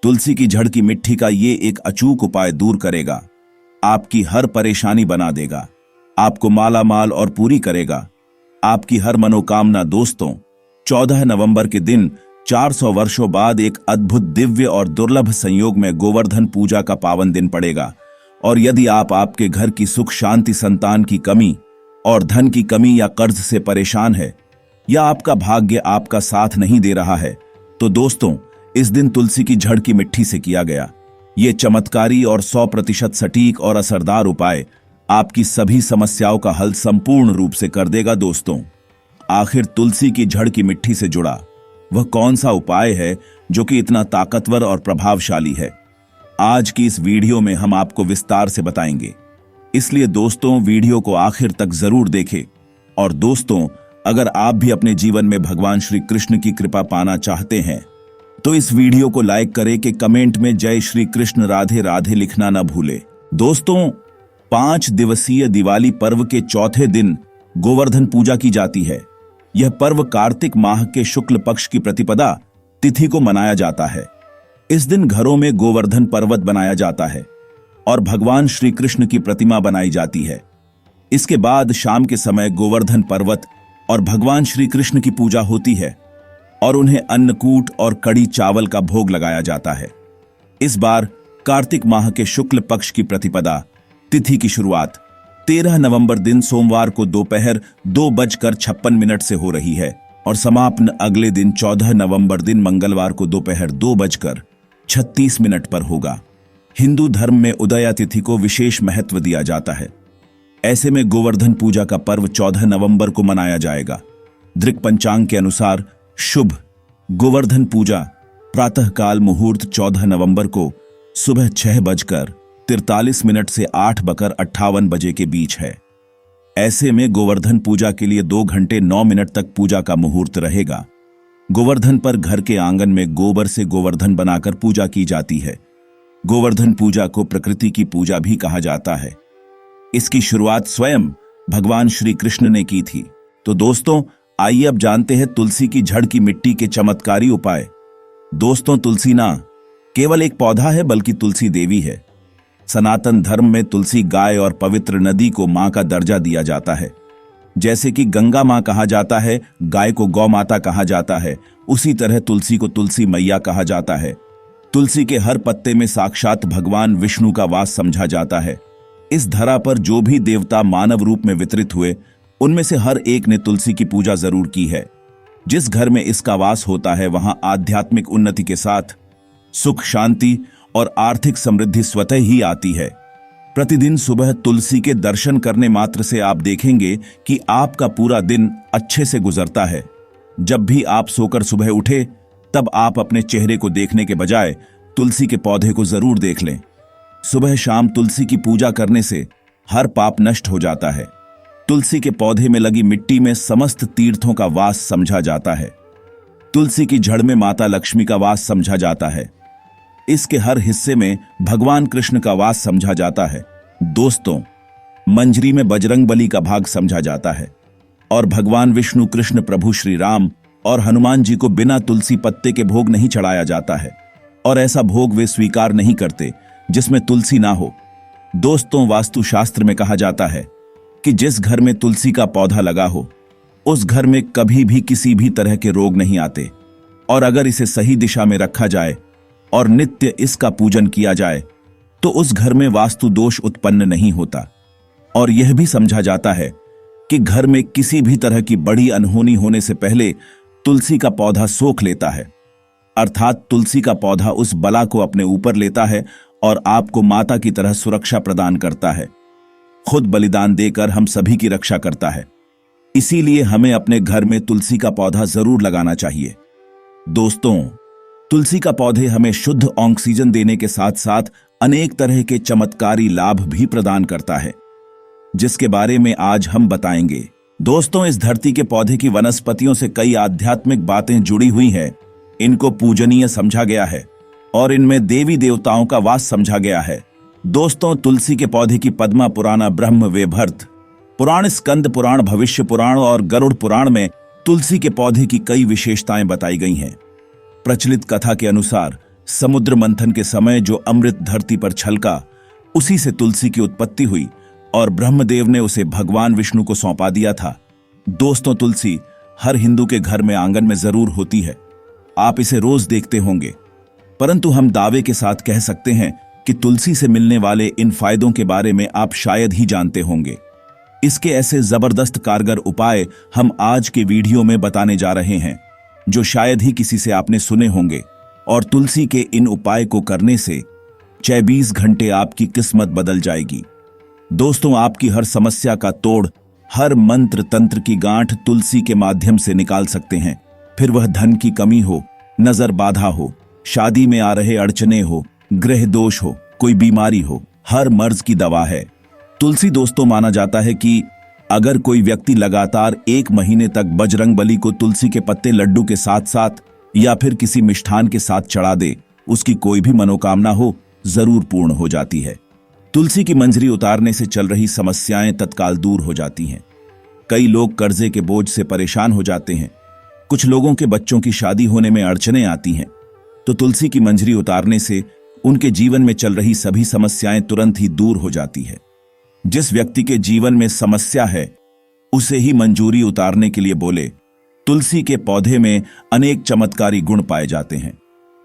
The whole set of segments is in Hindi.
तुलसी की जड़ की मिट्टी का ये एक अचूक उपाय दूर करेगा, आपकी हर परेशानी बना देगा, आपको माला माल और पूरी करेगा, आपकी हर मनोकामना। दोस्तों, 14 नवंबर के दिन 400 वर्षों बाद एक अद्भुत, दिव्य और दुर्लभ संयोग में गोवर्धन पूजा का पावन दिन पड़ेगा। और यदि आपके घर की सुख शांति, संतान की कमी और धन की कमी या कर्ज से परेशान है, या आपका भाग्य आपका साथ नहीं दे रहा है, तो दोस्तों, इस दिन तुलसी की जड़ की मिट्टी से किया गया ये चमत्कारी और 100% सटीक और असरदार उपाय आपकी सभी समस्याओं का हल संपूर्ण रूप से कर देगा। दोस्तों, आखिर तुलसी की जड़ की मिट्टी से जुड़ा वह कौन सा उपाय है जो कि इतना ताकतवर और प्रभावशाली है? आज की इस वीडियो में हम आपको विस्तार से बताएंगे, इसलिए दोस्तों वीडियो को आखिर तक जरूर देखें। और दोस्तों, अगर आप भी अपने जीवन में भगवान श्री कृष्ण की कृपा पाना चाहते हैं तो इस वीडियो को लाइक करें कि कमेंट में जय श्री कृष्ण राधे राधे लिखना न भूले। दोस्तों, 5 दिवसीय दिवाली पर्व के चौथे दिन गोवर्धन पूजा की जाती है। यह पर्व कार्तिक माह के शुक्ल पक्ष की प्रतिपदा तिथि को मनाया जाता है। इस दिन घरों में गोवर्धन पर्वत बनाया जाता है और भगवान श्री कृष्ण की प्रतिमा बनाई जाती है। इसके बाद शाम के समय गोवर्धन पर्वत और भगवान श्री कृष्ण की पूजा होती है और उन्हें अन्नकूट और कड़ी चावल का भोग लगाया जाता है। इस बार कार्तिक माह के शुक्ल पक्ष की प्रतिपदा तिथि की शुरुआत 13 नवंबर दिन सोमवार को दोपहर 2:56 से हो रही है और समापन अगले दिन 14 नवंबर दिन मंगलवार को दोपहर 2:36 पर होगा। हिंदू धर्म में उदया तिथि को विशेष महत्व दिया जाता है। ऐसे में गोवर्धन पूजा का पर्व 14 नवंबर को मनाया जाएगा। दृक पंचांग के अनुसार शुभ गोवर्धन पूजा प्रातःकाल मुहूर्त 14 नवंबर को सुबह 6:43 से 8:58 के बीच है। ऐसे में गोवर्धन पूजा के लिए 2 घंटे 9 मिनट तक पूजा का मुहूर्त रहेगा। गोवर्धन पर घर के आंगन में गोबर से गोवर्धन बनाकर पूजा की जाती है। गोवर्धन पूजा को प्रकृति की पूजा भी कहा जाता है। इसकी शुरुआत स्वयं भगवान श्री कृष्ण ने की थी। तो दोस्तों, आइए अब जानते हैं तुलसी की जड़ की मिट्टी के चमत्कारी उपाय। दोस्तों, तुलसी ना केवल एक पौधा है बल्कि तुलसी देवी है। सनातन धर्म में तुलसी गाय और पवित्र नदी को मां का दर्जा दिया जाता है। जैसे कि गंगा मां कहा जाता है, गाय को गौ माता कहा जाता है, उसी तरह तुलसी को तुलसी मैया कहा जाता है। तुलसी के हर पत्ते में साक्षात भगवान विष्णु का वास समझा जाता है। इस धरा पर जो भी देवता मानव रूप में वितरित हुए, उनमें से हर एक ने तुलसी की पूजा जरूर की है। जिस घर में इसका वास होता है वहां आध्यात्मिक उन्नति के साथ सुख शांति और आर्थिक समृद्धि स्वतः ही आती है। प्रतिदिन सुबह तुलसी के दर्शन करने मात्र से आप देखेंगे कि आपका पूरा दिन अच्छे से गुजरता है। जब भी आप सोकर सुबह उठे, तब आप अपने चेहरे को देखने के बजाय तुलसी के पौधे को जरूर देख लें। सुबह शाम तुलसी की पूजा करने से हर पाप नष्ट हो जाता है। तुलसी के पौधे में लगी मिट्टी में समस्त तीर्थों का वास समझा जाता है। तुलसी की जड़ में माता लक्ष्मी का वास समझा जाता है। इसके हर हिस्से में भगवान कृष्ण का वास समझा जाता है। दोस्तों, मंजरी में बजरंगबली का भाग समझा जाता है और भगवान विष्णु, कृष्ण प्रभु श्री राम और हनुमान जी को बिना तुलसी पत्ते के भोग नहीं चढ़ाया जाता है और ऐसा भोग वे स्वीकार नहीं करते जिसमें तुलसी ना हो। दोस्तों, वास्तुशास्त्र में कहा जाता है कि जिस घर में तुलसी का पौधा लगा हो, उस घर में कभी भी किसी भी तरह के रोग नहीं आते। और अगर इसे सही दिशा में रखा जाए और नित्य इसका पूजन किया जाए तो उस घर में वास्तु दोष उत्पन्न नहीं होता। और यह भी समझा जाता है कि घर में किसी भी तरह की बड़ी अनहोनी होने से पहले तुलसी का पौधा सोख लेता है, अर्थात तुलसी का पौधा उस बला को अपने ऊपर लेता है और आपको माता की तरह सुरक्षा प्रदान करता है। खुद बलिदान देकर हम सभी की रक्षा करता है। इसीलिए हमें अपने घर में तुलसी का पौधा जरूर लगाना चाहिए। दोस्तों, तुलसी का पौधे हमें शुद्ध ऑक्सीजन देने के साथ साथ अनेक तरह के चमत्कारी लाभ भी प्रदान करता है, जिसके बारे में आज हम बताएंगे। दोस्तों, इस धरती के पौधे की वनस्पतियों से कई आध्यात्मिक बातें जुड़ी हुई हैं। इनको पूजनीय समझा गया है और इनमें देवी देवताओं का वास समझा गया है। दोस्तों, तुलसी के पौधे की पद्मा पुराण, ब्रह्म वैवर्त पुराण, स्कंद पुराण, भविष्य पुराण और गरुड़ पुराण में तुलसी के पौधे की कई विशेषताएं बताई गई हैं। प्रचलित कथा के अनुसार समुद्र मंथन के समय जो अमृत धरती पर छलका, उसी से तुलसी की उत्पत्ति हुई और ब्रह्मदेव ने उसे भगवान विष्णु को सौंपा दिया था। दोस्तों, तुलसी हर हिंदू के घर में आंगन में जरूर होती है। आप इसे रोज देखते होंगे, परंतु हम दावे के साथ कह सकते हैं कि तुलसी से मिलने वाले इन फायदों के बारे में आप शायद ही जानते होंगे। इसके ऐसे जबरदस्त कारगर उपाय हम आज के वीडियो में बताने जा रहे हैं, जो शायद ही किसी से आपने सुने होंगे। और तुलसी के इन उपाय को करने से 24 घंटे आपकी किस्मत बदल जाएगी। दोस्तों, आपकी हर समस्या का तोड़, हर मंत्र तंत्र की गांठ तुलसी के माध्यम से निकाल सकते हैं। फिर वह धन की कमी हो, नजर बाधा हो, शादी में आ रहे अड़चने हो, ग्रह दोष हो, कोई बीमारी हो, हर मर्ज की दवा है तुलसी। दोस्तों, माना जाता है कि अगर कोई व्यक्ति लगातार 1 महीने तक बजरंगबली को तुलसी के पत्ते लड्डू के साथ साथ या फिर किसी मिष्ठान के साथ चढ़ा दे, उसकी कोई भी मनोकामना हो जरूर पूर्ण हो जाती है। तुलसी की मंजरी उतारने से चल रही समस्याएं तत्काल दूर हो जाती हैं। कई लोग कर्जे के बोझ से परेशान हो जाते हैं। कुछ लोगों के बच्चों की शादी होने में अड़चनें आती हैं, तो तुलसी की मंजरी उतारने से उनके जीवन में चल रही सभी समस्याएं तुरंत ही दूर हो जाती है। जिस व्यक्ति के जीवन में समस्या है, उसे ही मंजूरी उतारने के लिए बोले। तुलसी के पौधे में अनेक चमत्कारी गुण पाए जाते हैं।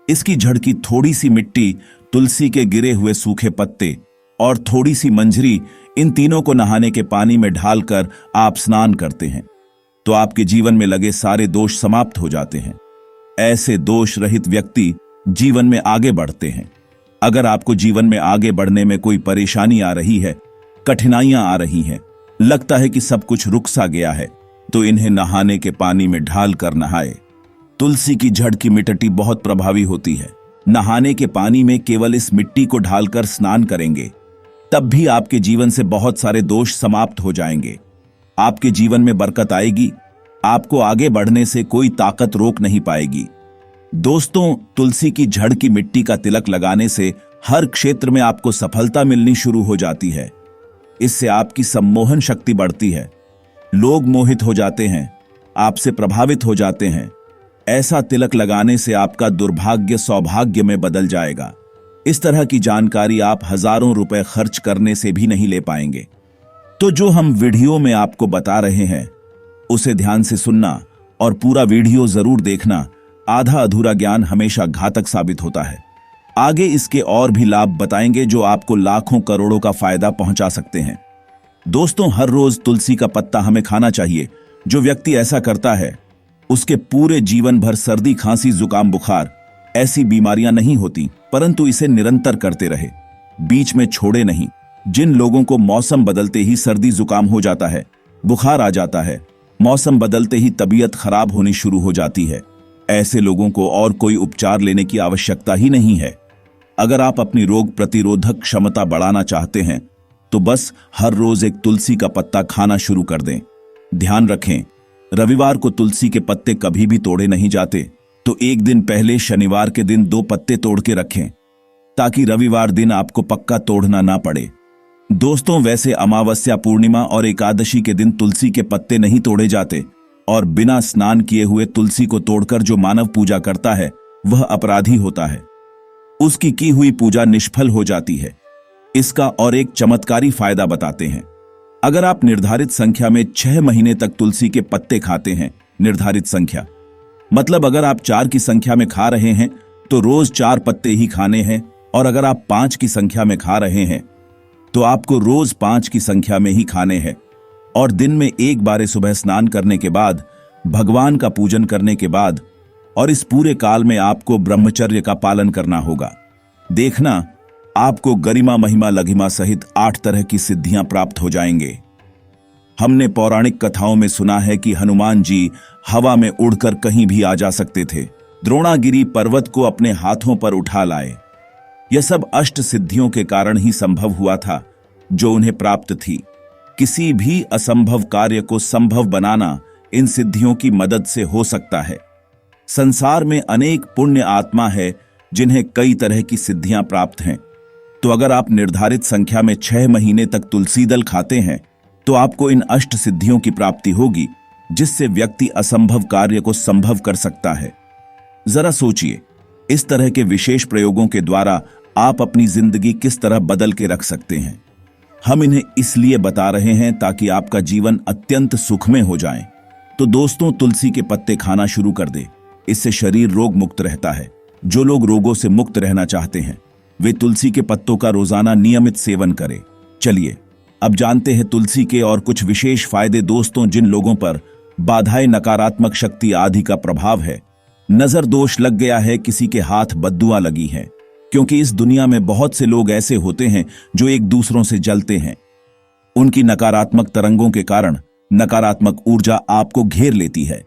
इसकी जड़ की थोड़ी सी मिट्टी, तुलसी के गिरे हुए सूखे पत्ते और थोड़ी सी मंजरी, इन तीनों को नहाने के पानी में ढालकर आप स्नान करते हैं तो आपके जीवन में लगे सारे दोष समाप्त हो जाते हैं। ऐसे दोष रहित व्यक्ति जीवन में आगे बढ़ते हैं। अगर आपको जीवन में आगे बढ़ने में कोई परेशानी आ रही है, कठिनाइयां आ रही हैं, लगता है कि सब कुछ रुक सा गया है, तो इन्हें नहाने के पानी में ढाल कर नहाए। तुलसी की जड़ की मिट्टी बहुत प्रभावी होती है। नहाने के पानी में केवल इस मिट्टी को ढालकर स्नान करेंगे, तब भी आपके जीवन से बहुत सारे दोष समाप्त हो जाएंगे। आपके जीवन में बरकत आएगी। आपको आगे बढ़ने से कोई ताकत रोक नहीं पाएगी। दोस्तों, तुलसी की जड़ की मिट्टी का तिलक लगाने से हर क्षेत्र में आपको सफलता मिलनी शुरू हो जाती है। इससे आपकी सम्मोहन शक्ति बढ़ती है। लोग मोहित हो जाते हैं, आपसे प्रभावित हो जाते हैं। ऐसा तिलक लगाने से आपका दुर्भाग्य सौभाग्य में बदल जाएगा। इस तरह की जानकारी आप हजारों रुपए खर्च करने से भी नहीं ले पाएंगे। तो जो हम वीडियो में आपको बता रहे हैं, उसे ध्यान से सुनना और पूरा वीडियो जरूर देखना। आधा अधूरा ज्ञान हमेशा घातक साबित होता है। आगे इसके और भी लाभ बताएंगे जो आपको लाखों करोड़ों का फायदा पहुंचा सकते हैं। दोस्तों, हर रोज तुलसी का पत्ता हमें खाना चाहिए। जो व्यक्ति ऐसा करता है, उसके पूरे जीवन भर सर्दी, खांसी, जुकाम, बुखार ऐसी बीमारियां नहीं होती, परंतु इसे निरंतर करते रहे, बीच में छोड़े नहीं। जिन लोगों को मौसम बदलते ही सर्दी जुकाम हो जाता है, बुखार आ जाता है, मौसम बदलते ही तबीयत खराब होनी शुरू हो जाती है, ऐसे लोगों को और कोई उपचार लेने की आवश्यकता ही नहीं है। अगर आप अपनी रोग प्रतिरोधक क्षमता बढ़ाना चाहते हैं, तो बस हर रोज एक तुलसी का पत्ता खाना शुरू कर दें। ध्यान रखें, रविवार को तुलसी के पत्ते कभी भी तोड़े नहीं जाते, तो एक दिन पहले शनिवार के दिन 2 पत्ते तोड़ के रखें, ताकि रविवार दिन आपको पक्का तोड़ना ना पड़े। दोस्तों, वैसे अमावस्या, पूर्णिमा और एकादशी के दिन तुलसी के पत्ते नहीं तोड़े जाते, और बिना स्नान किए हुए तुलसी को तोड़कर जो मानव पूजा करता है, वह अपराधी होता है। उसकी की हुई पूजा निष्फल हो जाती है। इसका और एक चमत्कारी फायदा बताते हैं। अगर आप निर्धारित संख्या में 6 महीने तक तुलसी के पत्ते खाते हैं, निर्धारित संख्या मतलब अगर आप 4 की संख्या में खा रहे हैं तो रोज 4 पत्ते ही खाने हैं, और अगर आप 5 की संख्या में खा रहे हैं तो आपको रोज 5 की संख्या में ही खाने हैं। और दिन में एक बार सुबह स्नान करने के बाद, भगवान का पूजन करने के बाद, और इस पूरे काल में आपको ब्रह्मचर्य का पालन करना होगा। देखना, आपको गरिमा, महिमा, लघिमा सहित 8 तरह की सिद्धियां प्राप्त हो जाएंगे। हमने पौराणिक कथाओं में सुना है कि हनुमान जी हवा में उड़कर कहीं भी आ जा सकते थे, द्रोणागिरी पर्वत को अपने हाथों पर उठा लाए। यह सब अष्ट सिद्धियों के कारण ही संभव हुआ था जो उन्हें प्राप्त थी। किसी भी असंभव कार्य को संभव बनाना इन सिद्धियों की मदद से हो सकता है। संसार में अनेक पुण्य आत्मा है जिन्हें कई तरह की सिद्धियां प्राप्त हैं। तो अगर आप निर्धारित संख्या में 6 महीने तक तुलसी दल खाते हैं तो आपको इन अष्ट सिद्धियों की प्राप्ति होगी, जिससे व्यक्ति असंभव कार्य को संभव कर सकता है। जरा सोचिए, इस तरह के विशेष प्रयोगों के द्वारा आप अपनी जिंदगी किस तरह बदल के रख सकते हैं, हम इन्हें इसलिए बता रहे हैं ताकि आपका जीवन अत्यंत सुखमय हो जाए। तो दोस्तों, तुलसी के पत्ते खाना शुरू कर दे। इससे शरीर रोग मुक्त रहता है। जो लोग रोगों से मुक्त रहना चाहते हैं वे तुलसी के पत्तों का रोजाना नियमित सेवन करें। चलिए अब जानते हैं तुलसी के और कुछ विशेष फायदे। दोस्तों, जिन लोगों पर बाधाएं, नकारात्मक शक्ति आदि का प्रभाव है, नजर दोष लग गया है, किसी के हाथ बद्दुआ लगी है, क्योंकि इस दुनिया में बहुत से लोग ऐसे होते हैं जो एक दूसरों से जलते हैं। उनकी नकारात्मक तरंगों के कारण नकारात्मक ऊर्जा आपको घेर लेती है।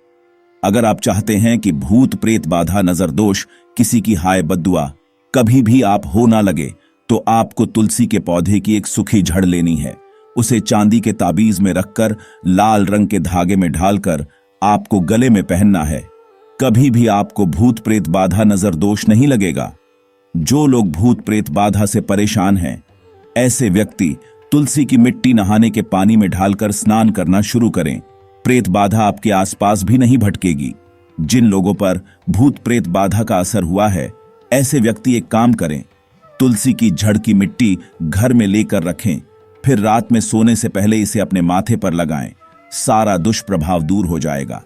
अगर आप चाहते हैं कि भूत प्रेत बाधा, नजर दोष, किसी की हाय बद्दुआ कभी भी आप हो ना लगे, तो आपको तुलसी के पौधे की एक सूखी जड़ लेनी है। उसे चांदी के ताबीज में रखकर लाल रंग के धागे में ढालकर आपको गले में पहनना है। कभी भी आपको भूत प्रेत बाधा, नजर दोष नहीं लगेगा। जो लोग भूत प्रेत बाधा से परेशान हैं, ऐसे व्यक्ति तुलसी की मिट्टी नहाने के पानी में ढालकर स्नान करना शुरू करें। प्रेत बाधा आपके आसपास भी नहीं भटकेगी। जिन लोगों पर भूत प्रेत बाधा का असर हुआ है, ऐसे व्यक्ति एक काम करें, तुलसी की जड़ की मिट्टी घर में लेकर रखें, फिर रात में सोने से पहले इसे अपने माथे पर लगाएं। सारा दुष्प्रभाव दूर हो जाएगा।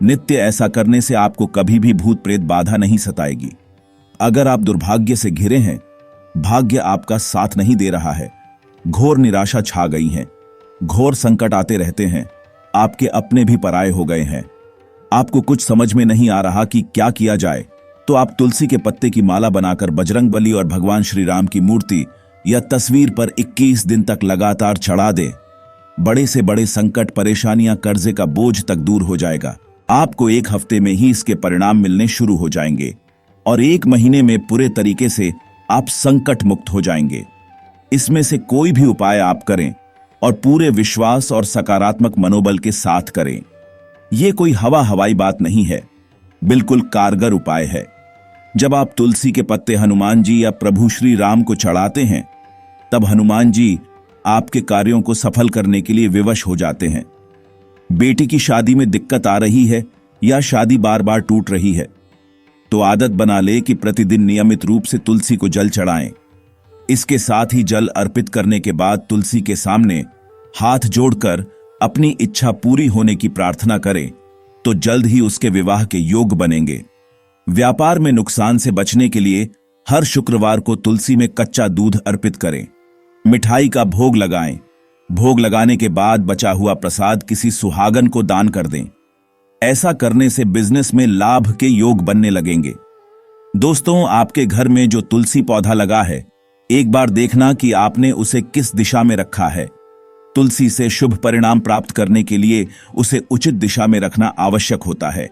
नित्य ऐसा करने से आपको कभी भी भूत प्रेत बाधा नहीं सताएगी। अगर आप दुर्भाग्य से घिरे हैं, भाग्य आपका साथ नहीं दे रहा है, घोर निराशा छा गई है, घोर संकट आते रहते हैं, आपके अपने भी पराये हो गए हैं, आपको कुछ समझ में नहीं आ रहा कि क्या किया जाए, तो आप तुलसी के पत्ते की माला बनाकर बजरंगबली और भगवान श्री राम की मूर्ति या तस्वीर पर 21 दिन तक लगातार चढ़ा दे। बड़े से बड़े संकट, परेशानियां, कर्जे का बोझ तक दूर हो जाएगा। आपको 1 हफ्ते में ही इसके परिणाम मिलने शुरू हो जाएंगे और 1 महीने में पूरे तरीके से आप संकट मुक्त हो जाएंगे। इसमें से कोई भी उपाय आप करें और पूरे विश्वास और सकारात्मक मनोबल के साथ करें। यह कोई हवाई बात नहीं है, बिल्कुल कारगर उपाय है। जब आप तुलसी के पत्ते हनुमान जी या प्रभु श्री राम को चढ़ाते हैं, तब हनुमान जी आपके कार्यों को सफल करने के लिए विवश हो जाते हैं। बेटी की शादी में दिक्कत आ रही है या शादी बार बार टूट रही है, तो आदत बना ले कि प्रतिदिन नियमित रूप से तुलसी को जल चढ़ाएं। इसके साथ ही जल अर्पित करने के बाद तुलसी के सामने हाथ जोड़कर अपनी इच्छा पूरी होने की प्रार्थना करें, तो जल्द ही उसके विवाह के योग बनेंगे। व्यापार में नुकसान से बचने के लिए हर शुक्रवार को तुलसी में कच्चा दूध अर्पित करें। मिठाई का भोग लगाएं। भोग लगाने के बाद बचा हुआ प्रसाद किसी सुहागन को दान कर दें। ऐसा करने से बिजनेस में लाभ के योग बनने लगेंगे। दोस्तों, आपके घर में जो तुलसी पौधा लगा है, एक बार देखना कि आपने उसे किस दिशा में रखा है। तुलसी से शुभ परिणाम प्राप्त करने के लिए उसे उचित दिशा में रखना आवश्यक होता है।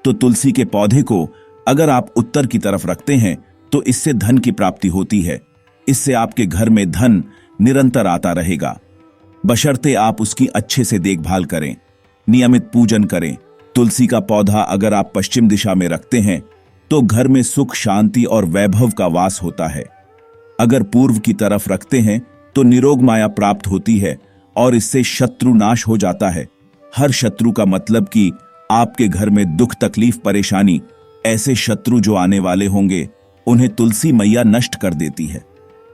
तो तुलसी के पौधे को अगर आप उत्तर की तरफ रखते हैं, तो इससे धन की प्राप्ति होती है। इससे आपके घर में धन निरंतर आता रहेगा, बशर्ते आप उसकी अच्छे से देखभाल करें, नियमित पूजन करें। तुलसी का पौधा अगर आप पश्चिम दिशा में रखते हैं, तो घर में सुख, शांति और वैभव का वास होता है। अगर पूर्व की तरफ रखते हैं, तो निरोग माया प्राप्त होती है और इससे शत्रु नाश हो जाता है। हर शत्रु का मतलब कि आपके घर में दुख, तकलीफ, परेशानी, ऐसे शत्रु जो आने वाले होंगे, उन्हें तुलसी मैया नष्ट कर देती है।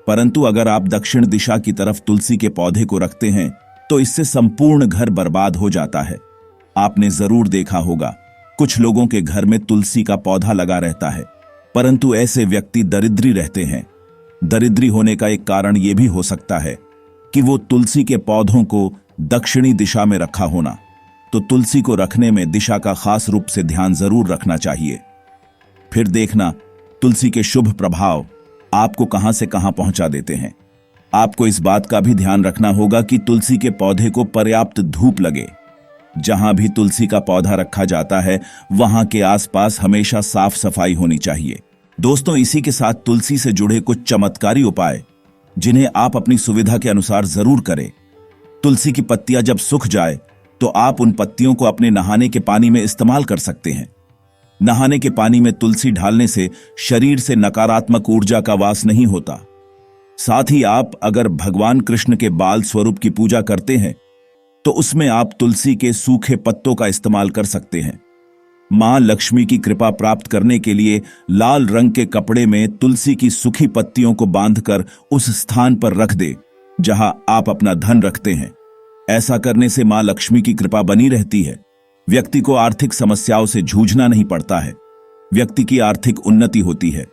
परंतु अगर आप दक्षिण दिशा की तरफ तुलसी के पौधे को रखते हैं, तो इससे संपूर्ण घर बर्बाद हो जाता है। आपने जरूर देखा होगा, कुछ लोगों के घर में तुलसी का पौधा लगा रहता है, परंतु ऐसे व्यक्ति दरिद्री रहते हैं। दरिद्री होने का एक कारण यह भी हो सकता है कि वो तुलसी के पौधों को दक्षिणी दिशा में रखा होना। तो तुलसी को रखने में दिशा का खास रूप से ध्यान जरूर रखना चाहिए। फिर देखना तुलसी के शुभ प्रभाव आपको कहां से कहां पहुंचा देते हैं। आपको इस बात का भी ध्यान रखना होगा कि तुलसी के पौधे को पर्याप्त धूप लगे। जहां भी तुलसी का पौधा रखा जाता है, वहां के आसपास हमेशा साफ सफाई होनी चाहिए। दोस्तों, इसी के साथ तुलसी से जुड़े कुछ चमत्कारी उपाय जिन्हें आप अपनी सुविधा के अनुसार जरूर करें। तुलसी की पत्तियां जब सूख जाए, तो आप उन पत्तियों को अपने नहाने के पानी में इस्तेमाल कर सकते हैं। नहाने के पानी में तुलसी डालने से शरीर से नकारात्मक ऊर्जा का वास नहीं होता। साथ ही आप अगर भगवान कृष्ण के बाल स्वरूप की पूजा करते हैं, तो उसमें आप तुलसी के सूखे पत्तों का इस्तेमाल कर सकते हैं। मां लक्ष्मी की कृपा प्राप्त करने के लिए लाल रंग के कपड़े में तुलसी की सूखी पत्तियों को बांधकर उस स्थान पर रख दे जहां आप अपना धन रखते हैं। ऐसा करने से मां लक्ष्मी की कृपा बनी रहती है। व्यक्ति को आर्थिक समस्याओं से जूझना नहीं पड़ता है। व्यक्ति की आर्थिक उन्नति होती है।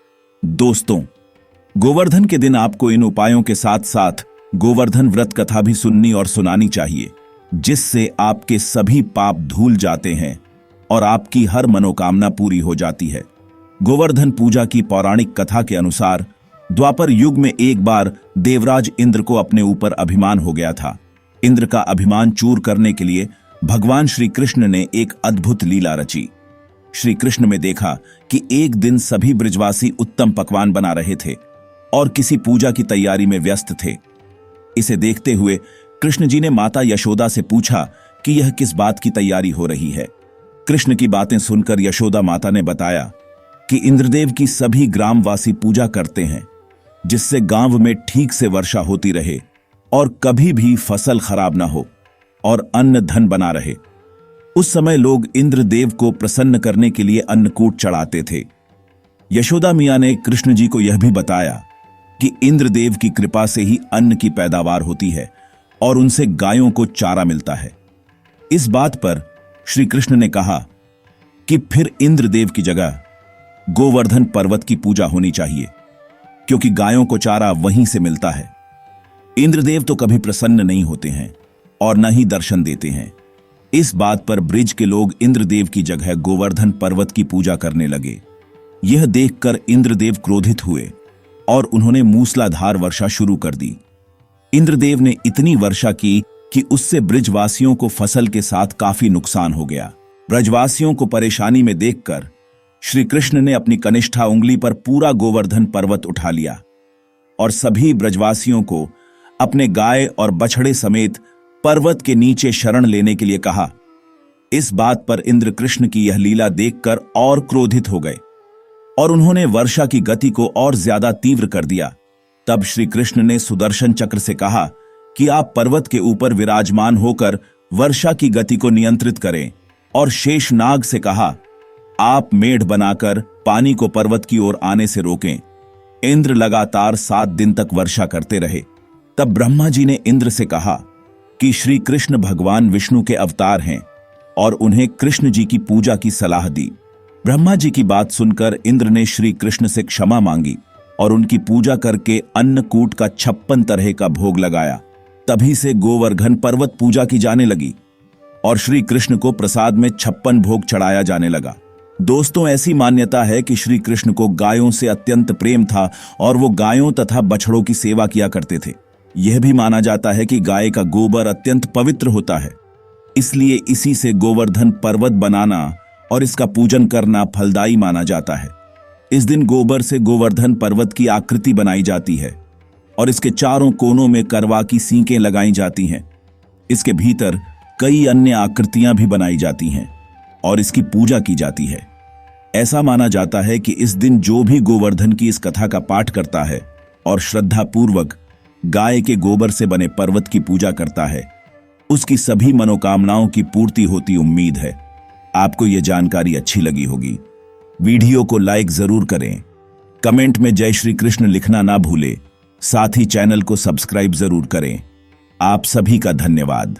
दोस्तों, गोवर्धन के दिन आपको इन उपायों के साथ साथ गोवर्धन व्रत कथा भी सुननी और सुनानी चाहिए, जिससे आपके सभी पाप धुल जाते हैं और आपकी हर मनोकामना पूरी हो जाती है। गोवर्धन पूजा की पौराणिक कथा के अनुसार द्वापर युग में एक बार देवराज इंद्र को अपने ऊपर अभिमान हो गया था। इंद्र का अभिमान चूर करने के लिए भगवान श्री कृष्ण ने एक अद्भुत लीला रची। श्री कृष्ण में देखा कि एक दिन सभी ब्रजवासी उत्तम पकवान बना रहे थे और किसी पूजा की तैयारी में व्यस्त थे। इसे देखते हुए कृष्ण जी ने माता यशोदा से पूछा कि यह किस बात की तैयारी हो रही है। कृष्ण की बातें सुनकर यशोदा माता ने बताया कि इंद्रदेव की सभी ग्रामवासी पूजा करते हैं, जिससे गांव में ठीक से वर्षा होती रहे और कभी भी फसल खराब ना हो और अन्न धन बना रहे। उस समय लोग इंद्रदेव को प्रसन्न करने के लिए अन्नकूट चढ़ाते थे। यशोदा मियां ने कृष्ण जी को यह भी बताया कि इंद्रदेव की कृपा से ही अन्न की पैदावार होती है और उनसे गायों को चारा मिलता है। इस बात पर श्री कृष्ण ने कहा कि फिर इंद्रदेव की जगह गोवर्धन पर्वत की पूजा होनी चाहिए, क्योंकि गायों को चारा वहीं से मिलता है। इंद्रदेव तो कभी प्रसन्न नहीं होते हैं और न ही दर्शन देते हैं। इस बात पर ब्रिज के लोग इंद्रदेव की जगह गोवर्धन पर्वत की पूजा करने लगे। यह देखकर इंद्रदेव क्रोधित हुए और उन्होंने मूसलाधार वर्षा शुरू कर दी। इंद्रदेव ने इतनी वर्षा की कि उससे ब्रिजवासियों को फसल के साथ काफी नुकसान हो गया। ब्रजवासियों को परेशानी में देखकर श्री कृष्ण ने अपनी कनिष्ठा उंगली पर पूरा गोवर्धन पर्वत उठा लिया और सभी ब्रजवासियों को अपने गाय और बछड़े समेत पर्वत के नीचे शरण लेने के लिए कहा। इस बात पर इंद्र कृष्ण की यह लीला देखकर और क्रोधित हो गए और उन्होंने वर्षा की गति को और ज्यादा तीव्र कर दिया। तब श्री कृष्ण ने सुदर्शन चक्र से कहा कि आप पर्वत के ऊपर विराजमान होकर वर्षा की गति को नियंत्रित करें, और शेषनाग से कहा आप मेढ़ बनाकर पानी को पर्वत की ओर आने से रोकें। इंद्र लगातार 7 दिन तक वर्षा करते रहे। तब ब्रह्मा जी ने इंद्र से कहा कि श्री कृष्ण भगवान विष्णु के अवतार हैं और उन्हें कृष्ण जी की पूजा की सलाह दी। ब्रह्मा जी की बात सुनकर इंद्र ने श्री कृष्ण से क्षमा मांगी और उनकी पूजा करके अन्नकूट का 56 तरह का भोग लगाया। तभी से गोवर्धन पर्वत पूजा की जाने लगी और श्री कृष्ण को प्रसाद में 56 भोग चढ़ाया जाने लगा। दोस्तों, ऐसी मान्यता है कि श्री कृष्ण को गायों से अत्यंत प्रेम था और वो गायों तथा बछड़ों की सेवा किया करते थे। यह भी माना जाता है कि गाय का गोबर अत्यंत पवित्र होता है, इसलिए इसी से गोवर्धन पर्वत बनाना और इसका पूजन करना फलदायी माना जाता है। इस दिन गोबर से गोवर्धन पर्वत की आकृति बनाई जाती है और इसके चारों कोनों में करवा की सींकें लगाई जाती हैं। इसके भीतर कई अन्य आकृतियां भी बनाई जाती हैं और इसकी पूजा की जाती है। ऐसा माना जाता है कि इस दिन जो भी गोवर्धन की इस कथा का पाठ करता है और श्रद्धापूर्वक गाय के गोबर से बने पर्वत की पूजा करता है, उसकी सभी मनोकामनाओं की पूर्ति होती उम्मीद है। आपको यह जानकारी अच्छी लगी होगी। वीडियो को लाइक जरूर करें, कमेंट में जय श्री कृष्ण लिखना ना भूलें, साथ ही चैनल को सब्सक्राइब जरूर करें। आप सभी का धन्यवाद।